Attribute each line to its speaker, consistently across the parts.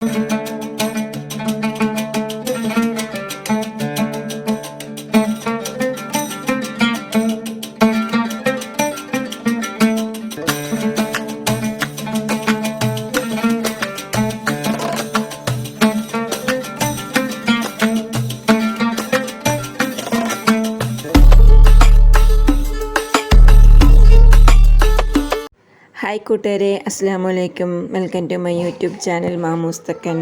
Speaker 1: Hi കൂട്ടുകാരെ, അസ്സലാമു അലൈക്കും. Welcome to my YouTube channel Mamoos Thekkan.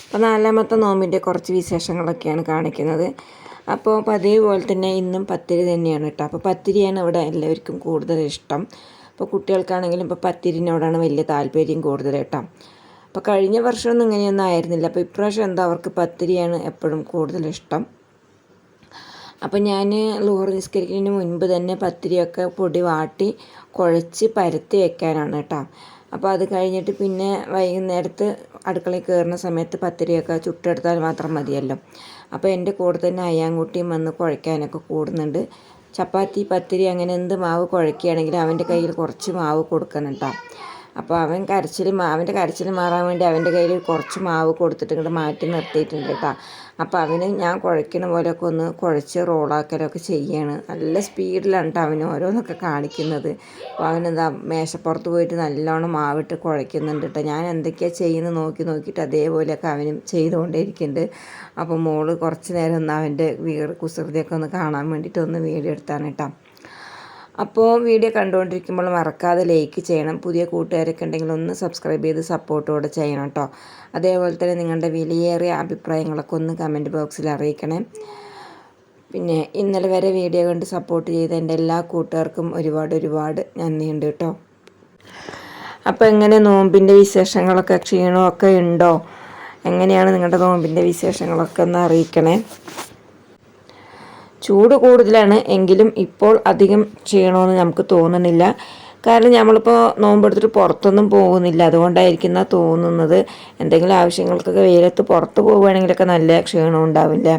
Speaker 1: അപ്പോൾ 4ാമത്തെ നോമ്പിൻ്റെ കുറച്ച് വിശേഷങ്ങളൊക്കെയാണ് കാണിക്കുന്നത്. അപ്പോൾ പതിവ് പോലെ തന്നെ ഇന്നും പത്തിരി തന്നെയാണ് കേട്ടോ. അപ്പോൾ പത്തിരിയാണ് ഇവിടെ എല്ലാവർക്കും കൂടുതൽ ഇഷ്ടം. അപ്പോൾ കുട്ടികൾക്കാണെങ്കിലും ഇപ്പോൾ പത്തിരിനോടാണ് വലിയ താല്പര്യം കൂടുതൽ കേട്ടോ. അപ്പോൾ കഴിഞ്ഞ വർഷമൊന്നും ഇങ്ങനെയൊന്നും ആയിരുന്നില്ല. അപ്പോൾ ഇപ്രാവശ്യം എന്താ അവർക്ക് പത്തിരിയാണ് എപ്പോഴും കൂടുതൽ ഇഷ്ടം. അപ്പോൾ ഞാൻ ളുഹർ നിസ്കരിക്കുന്നതിന് മുൻപ് തന്നെ പത്തിരിയൊക്കെ പൊടി വാട്ടി കുഴച്ച് പരത്തി വെക്കാനാണ് കേട്ടോ. അപ്പോൾ അത് കഴിഞ്ഞിട്ട് പിന്നെ വൈകുന്നേരത്ത് അടുക്കളയിൽ കയറുന്ന സമയത്ത് പത്തിരിയൊക്കെ ചുട്ടെടുത്താൽ മാത്രം മതിയല്ലോ. അപ്പോൾ എൻ്റെ കൂടെ തന്നെ അയ്യാൻകുട്ടിയും വന്ന് കുഴയ്ക്കാനൊക്കെ കൂടുന്നുണ്ട്. ചപ്പാത്തി പത്തിരി അങ്ങനെ എന്ത് മാവ് കുഴയ്ക്കുകയാണെങ്കിൽ അവൻ്റെ കയ്യിൽ കുറച്ച് മാവ് കൊടുക്കണം കേട്ടോ. അപ്പോൾ അവൻ്റെ കരച്ചിൽ മാറാൻ വേണ്ടി അവൻ്റെ കയ്യിൽ കുറച്ച് മാവ് കൊടുത്തിട്ട് ഇങ്ങോട്ട് മാറ്റി നിർത്തിയിട്ടുണ്ട് കേട്ടോ. അപ്പോൾ അവന് ഞാൻ കുഴയ്ക്കണ പോലെയൊക്കെ ഒന്ന് കുഴച്ച് റോളാക്കലൊക്കെ ചെയ്യാണ്. നല്ല സ്പീഡിലാണ് കേട്ടോ അവന് ഓരോന്നൊക്കെ കാണിക്കുന്നത്. അപ്പോൾ അവനെന്താ മേശപ്പുറത്ത് പോയിട്ട് നല്ലോണം മാവിട്ട് കുഴയ്ക്കുന്നുണ്ട് കേട്ടോ. ഞാൻ എന്തൊക്കെയാണ് ചെയ്യുന്നത് നോക്കിയിട്ട് അതേപോലെയൊക്കെ അവനും ചെയ്തുകൊണ്ടേയിരിക്കുന്നുണ്ട്. അപ്പോൾ മോള് കുറച്ച് നേരം ഒന്ന് അവൻ്റെ കുസൃതിയൊക്കെ ഒന്ന് കാണാൻ വേണ്ടിയിട്ട് ഒന്ന് വീഡിയോ എടുത്താണ് കേട്ടോ. അപ്പോൾ വീഡിയോ കണ്ടുകൊണ്ടിരിക്കുമ്പോൾ മറക്കാതെ ലൈക്ക് ചെയ്യണം. പുതിയ കൂട്ടുകാരൊക്കെ ഉണ്ടെങ്കിൽ ഒന്ന് സബ്സ്ക്രൈബ് ചെയ്ത് സപ്പോർട്ടോടെ ചെയ്യണം കേട്ടോ. അതേപോലെ തന്നെ നിങ്ങളുടെ വിലയേറിയ അഭിപ്രായങ്ങളൊക്കെ ഒന്ന് കമൻറ്റ് ബോക്സിൽ അറിയിക്കണേ. പിന്നെ ഇന്നലെ വരെ വീഡിയോ കണ്ട് സപ്പോർട്ട് ചെയ്ത എൻ്റെ എല്ലാ കൂട്ടുകാർക്കും ഒരുപാട് നന്ദിയുണ്ട് കേട്ടോ. അപ്പോൾ എങ്ങനെ നോമ്പിൻ്റെ വിശേഷങ്ങളൊക്കെ ക്ഷീണമൊക്കെ ഉണ്ടോ? എങ്ങനെയാണ് നിങ്ങളുടെ നോമ്പിൻ്റെ വിശേഷങ്ങളൊക്കെ ഒന്ന് അറിയിക്കണേ. ചൂട് കൂടുതലാണ് എങ്കിലും ഇപ്പോൾ അധികം ക്ഷീണമെന്ന് നമുക്ക് തോന്നുന്നില്ല. കാരണം നമ്മളിപ്പോൾ നോമ്പെടുത്തിട്ട് പുറത്തൊന്നും പോകുന്നില്ല. അതുകൊണ്ടായിരിക്കും തോന്നുന്നത്. എന്തെങ്കിലും ആവശ്യങ്ങൾക്കൊക്കെ വെയിലത്ത് പുറത്ത് പോവുകയാണെങ്കിലൊക്കെ നല്ല ക്ഷീണം ഉണ്ടാവില്ല.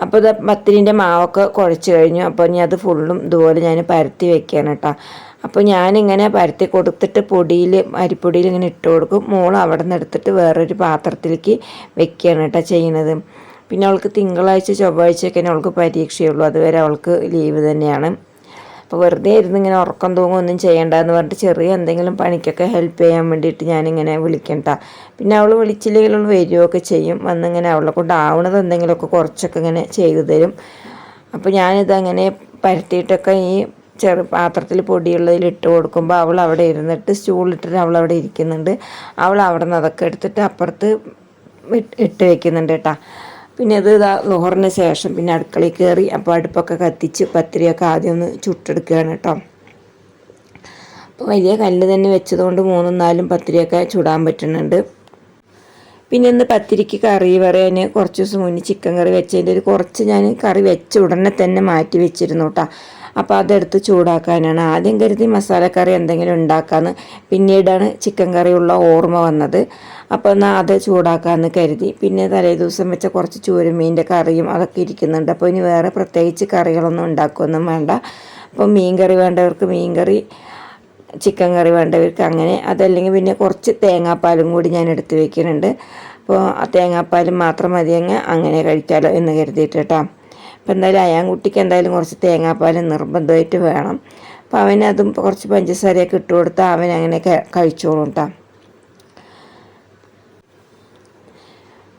Speaker 1: അപ്പോൾ ഇത് പത്തിരിൻ്റെ മാവൊക്കെ കുഴച്ച് കഴിഞ്ഞു. അപ്പോൾ ഇനി അത് ഫുള്ളും ഇതുപോലെ ഞാൻ പരത്തി വെക്കുകയാണ് കേട്ടോ. അപ്പോൾ ഞാനിങ്ങനെ പരത്തി കൊടുത്തിട്ട് അരിപ്പൊടിയിൽ ഇങ്ങനെ ഇട്ട് കൊടുക്കും. മോൾ അവിടെ നിന്ന് എടുത്തിട്ട് വേറൊരു പാത്രത്തിലേക്ക് വെക്കുകയാണ് കേട്ടോ ചെയ്യുന്നത്. പിന്നെ അവൾക്ക് തിങ്കളാഴ്ച ചൊവ്വാഴ്ചയൊക്കെ അവൾക്ക് പരീക്ഷയുള്ളൂ. അതുവരെ അവൾക്ക് ലീവ് തന്നെയാണ്. അപ്പോൾ വെറുതെ ഇരുന്ന് ഇങ്ങനെ ഉറക്കം തൂങ്ങും ഒന്നും ചെയ്യേണ്ടെന്ന് പറഞ്ഞിട്ട് ചെറിയ എന്തെങ്കിലും പണിക്കൊക്കെ ഹെൽപ്പ് ചെയ്യാൻ വേണ്ടിയിട്ട് ഞാനിങ്ങനെ വിളിക്കണ്ട. പിന്നെ അവൾ വിളിച്ചില്ലെങ്കിൽ അവൾ വരികയൊക്കെ ചെയ്യും. വന്നിങ്ങനെ അവളെ കൊണ്ടാവുന്നത് എന്തെങ്കിലുമൊക്കെ കുറച്ചൊക്കെ ഇങ്ങനെ ചെയ്തു തരും. അപ്പോൾ ഞാനിതങ്ങനെ പരത്തിയിട്ടൊക്കെ ഈ പാത്രത്തിൽ പൊടിയുള്ളതിൽ ഇട്ട് കൊടുക്കുമ്പോൾ അവൾ അവിടെ ഇരുന്നിട്ട് സ്റ്റൂളിട്ടിട്ട് അവൾ അവിടെ ഇരിക്കുന്നുണ്ട്. അവൾ അവിടെ നിന്ന് അതൊക്കെ എടുത്തിട്ട് അപ്പുറത്ത് ഇട്ട് വയ്ക്കുന്നുണ്ട് കേട്ടോ. പിന്നെ അത് ളുഹറിന് ശേഷം പിന്നെ അടുക്കളയിൽ കയറി അപ്പോൾ അടുപ്പൊക്കെ കത്തിച്ച് പത്തിരിയൊക്കെ ആദ്യം ഒന്ന് ചുട്ടെടുക്കുകയാണ് കേട്ടോ. അപ്പോൾ വലിയ കല്ല് തന്നെ വെച്ചതുകൊണ്ട് 3-4 പത്തിരിയൊക്കെ ചുടാൻ പറ്റുന്നുണ്ട്. പിന്നെ ഇന്ന് പത്തിരിക്ക് കറി പറയാൻ കുറച്ച് ദിവസം മുന്നേ ചിക്കൻ കറി വെച്ചതിൻ്റെ കുറച്ച് ഞാൻ കറി വെച്ച ഉടനെ തന്നെ മാറ്റി വെച്ചിരുന്നു കേട്ടോ. അപ്പോൾ അതെടുത്ത് ചൂടാക്കാനാണ്. ആദ്യം കരുതി മസാലക്കറി എന്തെങ്കിലും ഉണ്ടാക്കാമെന്ന്. പിന്നീടാണ് ചിക്കൻ കറിയുള്ള ഓർമ്മ വന്നത്. അപ്പോൾ എന്നാൽ അത് ചൂടാക്കാമെന്ന് കരുതി. പിന്നെ തലേദിവസം വെച്ച കുറച്ച് ചൂരമീൻ്റെ കറിയും അതൊക്കെ ഇരിക്കുന്നുണ്ട്. അപ്പോൾ ഇനി വേറെ പ്രത്യേകിച്ച് കറികളൊന്നും ഉണ്ടാക്കുകയൊന്നും വേണ്ട. അപ്പോൾ മീൻ കറി വേണ്ടവർക്ക് മീൻ കറി, ചിക്കൻ കറി വേണ്ടവർക്ക് അങ്ങനെ. അതല്ലെങ്കിൽ പിന്നെ കുറച്ച് തേങ്ങാപ്പാലും കൂടി ഞാൻ എടുത്ത് വയ്ക്കുന്നുണ്ട്. അപ്പോൾ ആ തേങ്ങാപ്പാലും മാത്രം മതിയെങ്കിൽ അങ്ങനെ കഴിക്കാമല്ലോ എന്ന് കരുതിയിട്ട് കേട്ടോ. അപ്പോൾ എന്തായാലും അയാൻകുട്ടിക്ക് എന്തായാലും കുറച്ച് തേങ്ങാപ്പാൽ നിർബന്ധമായിട്ട് വേണം. അപ്പോൾ അവനതും കുറച്ച് പഞ്ചസാരയൊക്കെ ഇട്ട് കൊടുത്താൽ അവൻ അങ്ങനെ കഴിച്ചോളും കേട്ടോ.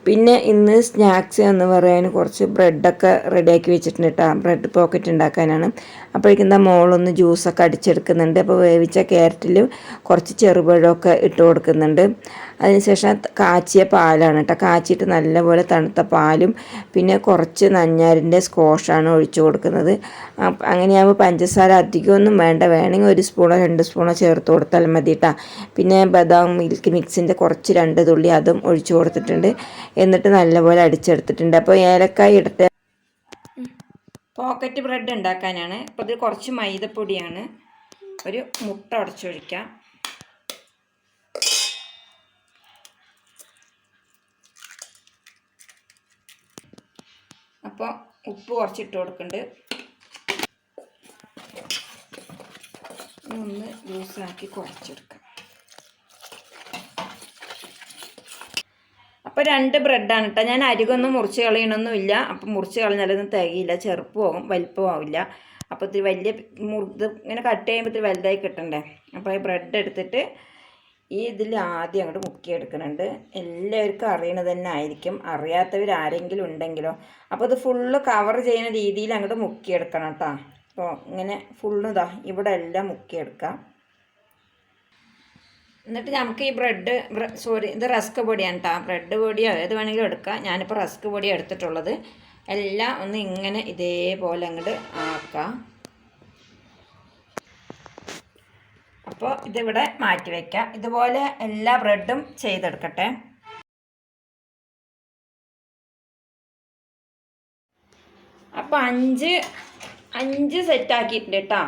Speaker 1: പിന്നെ ഇന്ന് സ്നാക്സ് എന്ന് പറയാൻ കുറച്ച് ബ്രെഡൊക്കെ റെഡിയാക്കി വെച്ചിട്ടുണ്ട് കേട്ടോ. ബ്രെഡ് പോക്കറ്റ് ഉണ്ടാക്കാനാണ്. അപ്പോഴേക്കും എന്താ മോളൊന്ന് ജ്യൂസൊക്കെ അടിച്ചെടുക്കുന്നുണ്ട്. അപ്പോൾ വേവിച്ച ക്യാരറ്റിൽ കുറച്ച് ചെറുപഴമൊക്കെ ഇട്ട് കൊടുക്കുന്നുണ്ട്. അതിനുശേഷം കാച്ചിയ പാലാണ് കേട്ടോ. കാച്ചിയിട്ട് നല്ലപോലെ തണുത്ത പാലും പിന്നെ കുറച്ച് നഞ്ഞാരിൻ്റെ സ്ക്വാഷാണ് ഒഴിച്ചു കൊടുക്കുന്നത്. അങ്ങനെയാകുമ്പോൾ പഞ്ചസാര അധികമൊന്നും വേണ്ട. വേണമെങ്കിൽ 1 സ്പൂണോ 2 സ്പൂണോ ചേർത്ത് കൊടുത്താൽ മതി കേട്ടോ. പിന്നെ ബദാം മിൽക്ക് മിക്സിൻ്റെ കുറച്ച് 2 തുള്ളി അതും ഒഴിച്ചു കൊടുത്തിട്ടുണ്ട്. എന്നിട്ട് നല്ലപോലെ അടിച്ചെടുത്തിട്ടുണ്ട്. അപ്പോൾ ഏലക്കായ ഇടട്ടെ. പോക്കറ്റ് ബ്രെഡ് ഉണ്ടാക്കാനാണ്. അപ്പോൾ ഇത് കുറച്ച് മൈദപ്പൊടിയാണ്. ഒരു മുട്ട ഉടച്ചൊഴിക്കാം. അപ്പോൾ ഉപ്പ് കുറച്ചിട്ട് കൊടുക്കുന്നുണ്ട്. ഒന്ന് ലൂസാക്കി കുഴച്ചെടുക്കാം. അപ്പോൾ 2 ബ്രെഡാണ് കേട്ടോ. ഞാൻ അരികൊന്നും മുറിച്ച് കളയണമൊന്നുമില്ല. അപ്പം മുറിച്ച് കളഞ്ഞാലൊന്നും തികയില്ല, ചെറുപ്പമാകും, വലിപ്പമാവില്ല. അപ്പോൾ ഇത്തിരി വലിയ ഇത് ഇങ്ങനെ കട്ട് ചെയ്യുമ്പോൾ ഇത്തിരി വലുതായി കിട്ടണ്ടേ. അപ്പോൾ ഈ ബ്രെഡ് എടുത്തിട്ട് ഈ ഇതിൽ ആദ്യം അങ്ങോട്ട് മുക്കിയെടുക്കുന്നുണ്ട്. എല്ലാവർക്കും അറിയണത് തന്നെ ആയിരിക്കും, അറിയാത്തവർ ആരെങ്കിലും ഉണ്ടെങ്കിലോ. അപ്പോൾ ഇത് ഫുള്ള് കവർ ചെയ്യുന്ന രീതിയിൽ അങ്ങോട്ട് മുക്കിയെടുക്കണം കേട്ടോ. അപ്പോൾ ഇങ്ങനെ ഫുള്ള് ഇതാ ഇവിടെ എല്ലാം മുക്കിയെടുക്കാം. എന്നിട്ട് നമുക്ക് ഈ ഇത് റസ്ക് പൊടിയാണ് കേട്ടോ. ബ്രെഡ് പൊടിയോ ഏത് വേണമെങ്കിലും എടുക്കാം. ഞാനിപ്പോൾ റസ്ക് പൊടിയാണ് എടുത്തിട്ടുള്ളത്. എല്ലാം ഒന്ന് ഇങ്ങനെ ഇതേപോലെ അങ്ങോട്ട് ആക്കാം. അപ്പോൾ ഇതിവിടെ മാറ്റി വയ്ക്കാം. ഇതുപോലെ എല്ലാ ബ്രെഡും ചെയ്തെടുക്കട്ടെ. അപ്പോൾ 5 സെറ്റാക്കിയിട്ടുണ്ട് കേട്ടോ.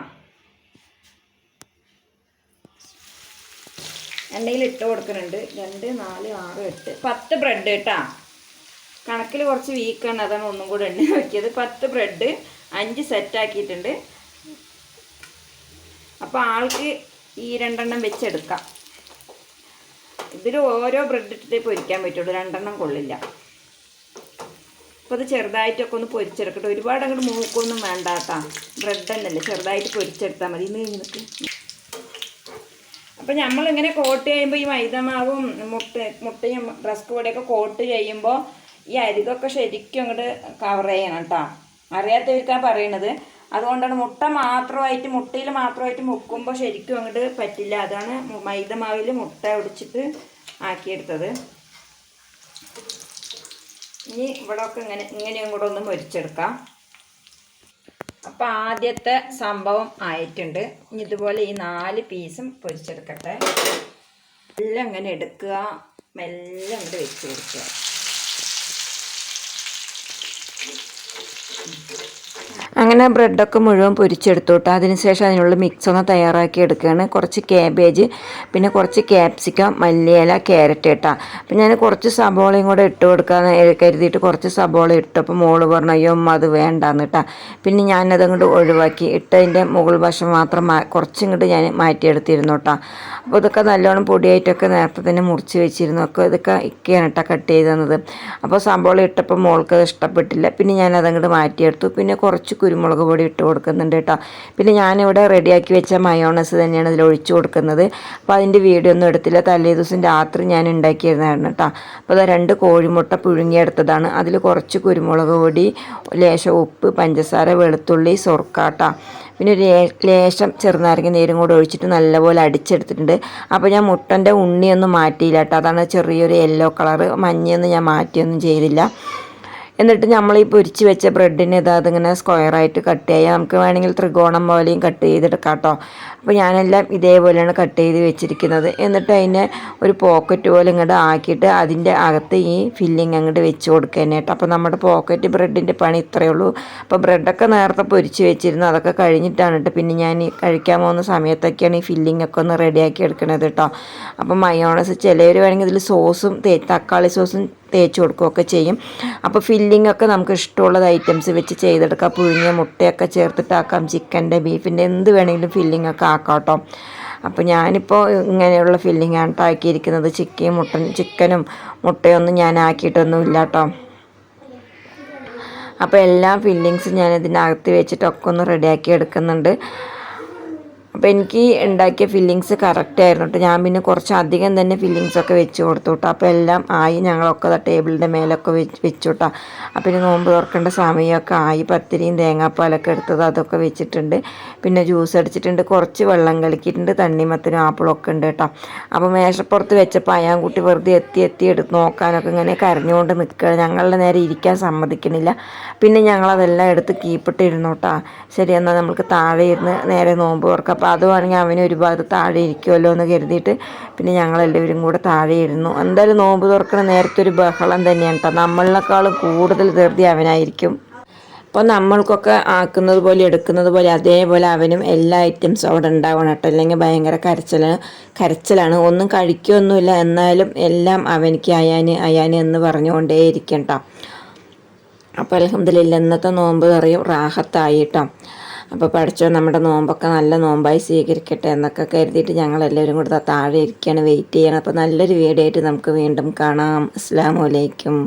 Speaker 1: എണ്ണയിൽ ഇട്ട് കൊടുക്കുന്നുണ്ട്. 2, 4, 6, 8, 10 ബ്രെഡ് കേട്ടോ. കണക്കിൽ കുറച്ച് വീക്കാണ്, അതാണ് ഒന്നും കൂടെ എണ്ണ നോക്കിയത്. 10 ബ്രെഡ് 5 സെറ്റാക്കിയിട്ടുണ്ട്. അപ്പോൾ ആൾക്ക് ഈ 2 എണ്ണം വെച്ചെടുക്കാം. ഇതിൽ ഓരോ ബ്രെഡ് ഇട്ടിട്ടേ പൊരിക്കാൻ പറ്റുള്ളൂ, 2 എണ്ണം കൊള്ളില്ല. അപ്പോൾ അത് ചെറുതായിട്ടൊക്കെ ഒന്ന് പൊരിച്ചെടുക്കട്ടെ. ഒരുപാട് അങ്ങോട്ട് മൂക്കൊന്നും വേണ്ട കേട്ടോ. ബ്രെഡ് തന്നെയല്ലേ, ചെറുതായിട്ട് പൊരിച്ചെടുത്താൽ മതി. ഇന്ന് നിങ്ങൾക്ക് അപ്പോൾ നമ്മളിങ്ങനെ കോട്ട് ചെയ്യുമ്പോൾ ഈ മൈദമാവും മുട്ടയും റസ്ക് പൊടിയൊക്കെ കോട്ട് ചെയ്യുമ്പോൾ ഈ അരികൊക്കെ ശരിക്കും അങ്ങോട്ട് കവർ ചെയ്യണം കേട്ടോ. അറിയാത്തവർക്കാണ് പറയണത്. അതുകൊണ്ടാണ് മുട്ടയിൽ മാത്രമായിട്ട് മുക്കുമ്പോൾ ശരിക്കും അങ്ങോട്ട് പറ്റില്ല. അതാണ് മൈദമാവിൽ മുട്ട ഒടിച്ചിട്ട് ആക്കിയെടുത്തത്. ഇനി ഇവിടെയൊക്കെ ഇങ്ങനെയും കൂടെ ഒന്ന് പൊരിച്ചെടുക്കാം. അപ്പോൾ ആദ്യത്തെ സംഭവം ആയിട്ടുണ്ട്. ഇനി ഇതുപോലെ ഈ 4 പീസും പൊരിച്ചെടുക്കട്ടെ. എല്ലാം ഇങ്ങനെ എടുക്കുക, മെല്ലെ അങ്ങോട്ട് വെച്ച് കൊടുക്കുക. അങ്ങനെ ബ്രെഡൊക്കെ മുഴുവൻ പൊരിച്ചെടുത്തു കേട്ടോ. അതിനുശേഷം അതിനുള്ള മിക്സ് ഒന്ന് തയ്യാറാക്കി എടുക്കുകയാണ്. കുറച്ച് കാബേജ്, പിന്നെ കുറച്ച് ക്യാപ്സിക്കം, മല്ലിയില, ക്യാരറ്റ് കേട്ടോ. അപ്പം ഞാൻ കുറച്ച് സബോളയും കൂടെ ഇട്ട് കൊടുക്കാമെന്ന് കരുതിയിട്ട് കുറച്ച് സബോള ഇട്ടു. അപ്പോൾ മോള് പറഞ്ഞു അയ്യോ അത് വേണ്ടാന്ന് കേട്ടോ. പിന്നെ ഞാനതങ്ങോട്ട് ഒഴിവാക്കി ഇട്ടതിൻ്റെ മുകൾ വശം മാത്രം കുറച്ചിങ്ങോട്ട് ഞാൻ മാറ്റിയെടുത്തിരുന്നു കേട്ടോ. അപ്പോൾ ഇതൊക്കെ നല്ലോണം പൊടിയായിട്ടൊക്കെ നേരത്തെ തന്നെ മുറിച്ച് വെച്ചിരുന്നു. ഇതൊക്കെ ഇക്കയാണ് കേട്ടോ കട്ട് ചെയ്ത് തന്നത്. അപ്പോൾ സബോള ഇട്ടപ്പോൾ മോൾക്ക് അത് ഇഷ്ടപ്പെട്ടില്ല. പിന്നെ ഞാനതങ്ങോട്ട് മാറ്റിയെടുത്തു. പിന്നെ കുറച്ച് കുരുമുളക് പൊടി ഇട്ട് കൊടുക്കുന്നുണ്ട് കേട്ടോ. പിന്നെ ഞാനിവിടെ റെഡിയാക്കി വെച്ച മയോണൈസ് തന്നെയാണ് ഇതിൽ ഒഴിച്ചു കൊടുക്കുന്നത്. അപ്പോൾ അതിൻ്റെ വീഡിയോ ഒന്നും എടുത്തില്ല. തലേ ദിവസം രാത്രി ഞാൻ ഉണ്ടാക്കിയിരുന്നതാണ് കേട്ടോ. അപ്പോൾ അത് 2 കോഴിമുട്ട പുഴുങ്ങിയെടുത്തതാണ്. അതിൽ കുറച്ച് കുരുമുളക് പൊടി, ലേശം ഉപ്പ്, പഞ്ചസാര, വെളുത്തുള്ളി, സൊർക്കാട്ടോ, പിന്നെ ഒരു ലേശം ചെറുനാരങ്ങ നീരും കൂടെ ഒഴിച്ചിട്ട് നല്ലപോലെ അടിച്ചെടുത്തിട്ടുണ്ട്. അപ്പോൾ ഞാൻ മുട്ടൻ്റെ ഉണ്ണിയൊന്നും മാറ്റിയില്ല കേട്ടോ. അതാണ് ചെറിയൊരു യെല്ലോ കളറ്. മഞ്ഞയൊന്നും ഞാൻ മാറ്റിയൊന്നും ചെയ്തില്ല. എന്നിട്ട് നമ്മൾ ഈ പൊരിച്ച് വെച്ച ബ്രെഡിന് അതിങ്ങനെ സ്ക്വയറായിട്ട് കട്ട് ചെയ്യാം. നമുക്ക് വേണമെങ്കിൽ ത്രികോണം പോലെയും കട്ട് ചെയ്തെടുക്കാം കേട്ടോ. അപ്പോൾ ഞാനെല്ലാം ഇതേപോലെയാണ് കട്ട് ചെയ്ത് വെച്ചിരിക്കുന്നത്. എന്നിട്ട് അതിനെ ഒരു പോക്കറ്റ് പോലെ ഇങ്ങോട്ട് ആക്കിയിട്ട് അതിൻ്റെ അകത്ത് ഈ ഫില്ലിങ് അങ്ങോട്ട് വെച്ച് കൊടുക്കുക തന്നെ കേട്ടോ. അപ്പോൾ നമ്മുടെ പോക്കറ്റ് ബ്രെഡിൻ്റെ പണി ഇത്രയേ ഉള്ളൂ. അപ്പോൾ ബ്രെഡൊക്കെ നേരത്തെ പൊരിച്ച് വെച്ചിരുന്നു, അതൊക്കെ കഴിഞ്ഞിട്ടാണ് കേട്ടോ. പിന്നെ ഞാൻ ഈ കഴിക്കാൻ പോകുന്ന സമയത്തൊക്കെയാണ് ഈ ഫില്ലിംഗ് ഒക്കെ ഒന്ന് റെഡിയാക്കി എടുക്കുന്നത് കേട്ടോ. അപ്പോൾ മയോണൈസ് ചിലവർ വേണമെങ്കിൽ ഇതിൽ സോസും തക്കാളി സോസും തേച്ച് കൊടുക്കുകയൊക്കെ ചെയ്യും. അപ്പോൾ ഫില്ലിംഗ് ഒക്കെ നമുക്ക് ഇഷ്ടമുള്ളത് ഐറ്റംസ് വെച്ച് ചെയ്തെടുക്കാം. പുഴുങ്ങിയ മുട്ടയൊക്കെ ചേർത്തിട്ടാക്കാം, ചിക്കൻ്റെ, ബീഫിൻ്റെ എന്ത് വേണമെങ്കിലും ഫില്ലിംഗ് ഒക്കെ ആക്കാം കേട്ടോ. അപ്പോൾ ഞാനിപ്പോൾ ഇങ്ങനെയുള്ള ഫില്ലിംഗാണ് ആക്കിയിരിക്കുന്നത്. ചിക്കനും മുട്ടയൊന്നും ഞാൻ ആക്കിയിട്ടൊന്നും ഇല്ല കേട്ടോ. അപ്പോൾ എല്ലാ ഫില്ലിങ്സും ഞാൻ ഇതിനകത്ത് വെച്ചിട്ടൊക്കെ ഒന്ന് റെഡിയാക്കി എടുക്കുന്നുണ്ട്. അപ്പോൾ എനിക്ക് ഉണ്ടാക്കിയ ഫില്ലിങ്സ് കറക്റ്റായിരുന്നു കേട്ടോ. ഞാൻ പിന്നെ കുറച്ച് അധികം തന്നെ ഫില്ലിങ്സൊക്കെ വെച്ച് കൊടുത്തു കേട്ടോ. അപ്പോൾ എല്ലാം ആയി. ഞങ്ങളൊക്കെ ടേബിളിൻ്റെ മേലൊക്കെ വെച്ചു കേട്ടോ. അപ്പോൾ ഇനി നോമ്പ് തുറക്കേണ്ട സമയമൊക്കെ ആയി. പത്തിരിയും തേങ്ങാപ്പാലൊക്കെ എടുത്തത് അതൊക്കെ വെച്ചിട്ടുണ്ട്. പിന്നെ ജ്യൂസ് അടിച്ചിട്ടുണ്ട്, കുറച്ച് വെള്ളം കലക്കിയിട്ടുണ്ട്, തണ്ണിമത്തനും ആപ്പിളൊക്കെ ഉണ്ട് കേട്ടോ. അപ്പോൾ മേശപ്പുറത്ത് വെച്ചപ്പോൾ അയാൻകുട്ടി വെറുതെ എത്തി എടുത്ത് നോക്കാനൊക്കെ ഇങ്ങനെ കരഞ്ഞുകൊണ്ട് നിൽക്കുകയാണ്. ഞങ്ങളുടെ നേരെ ഇരിക്കാൻ സമ്മതിക്കണില്ല. പിന്നെ ഞങ്ങളതെല്ലാം എടുത്ത് കീപ്പിട്ടിരുന്നു കേട്ടോ. ശരി, എന്നാൽ നമുക്ക് താഴെ ഇരുന്ന് നേരെ നോമ്പ് തുറക്കാം. അപ്പോൾ അതുവാണെങ്കിൽ അവന് ഒരു ഭാഗത്ത് താഴെ ഇരിക്കുമല്ലോ എന്ന് കരുതിയിട്ട് പിന്നെ ഞങ്ങളെല്ലാവരും കൂടെ താഴെ ഇരുന്നു. എന്തായാലും നോമ്പ് തുറക്കണ നേരത്തെ ഒരു ബഹളം തന്നെയാണ് കേട്ടോ. നമ്മളെക്കാളും കൂടുതൽ ധൃതി അവനായിരിക്കും. അപ്പോൾ നമ്മൾക്കൊക്കെ ആക്കുന്നത് പോലെ എടുക്കുന്നത് പോലെ അതേപോലെ അവനും എല്ലാ ഐറ്റംസും അവിടെ ഉണ്ടാവണം കേട്ടോ. അല്ലെങ്കിൽ ഭയങ്കര കരച്ചിലാണ്. ഒന്നും കഴിക്കുകയൊന്നുമില്ല, എന്നാലും എല്ലാം അവനിക്ക് അയാന് എന്ന് പറഞ്ഞുകൊണ്ടേ ഇരിക്കും കേട്ടോ. അപ്പോൾ അൽഹംദുലില്ലാ ഇന്നത്തെ നോമ്പ് അറിയും റാഹത്തായി കേട്ടോ. അപ്പോൾ പഠിച്ചോ നമ്മുടെ നോമ്പൊക്കെ നല്ല നോമ്പായി സ്വീകരിക്കട്ടെ എന്നൊക്കെ കരുതിയിട്ട് ഞങ്ങളെല്ലാവരും കൂടെ താഴെ ഇരിക്കുകയാണ്, വെയിറ്റ് ചെയ്യണം. അപ്പോൾ നല്ലൊരു വീഡിയോ ആയിട്ട് നമുക്ക് വീണ്ടും കാണാം. അസ്സലാമു അലൈക്കും.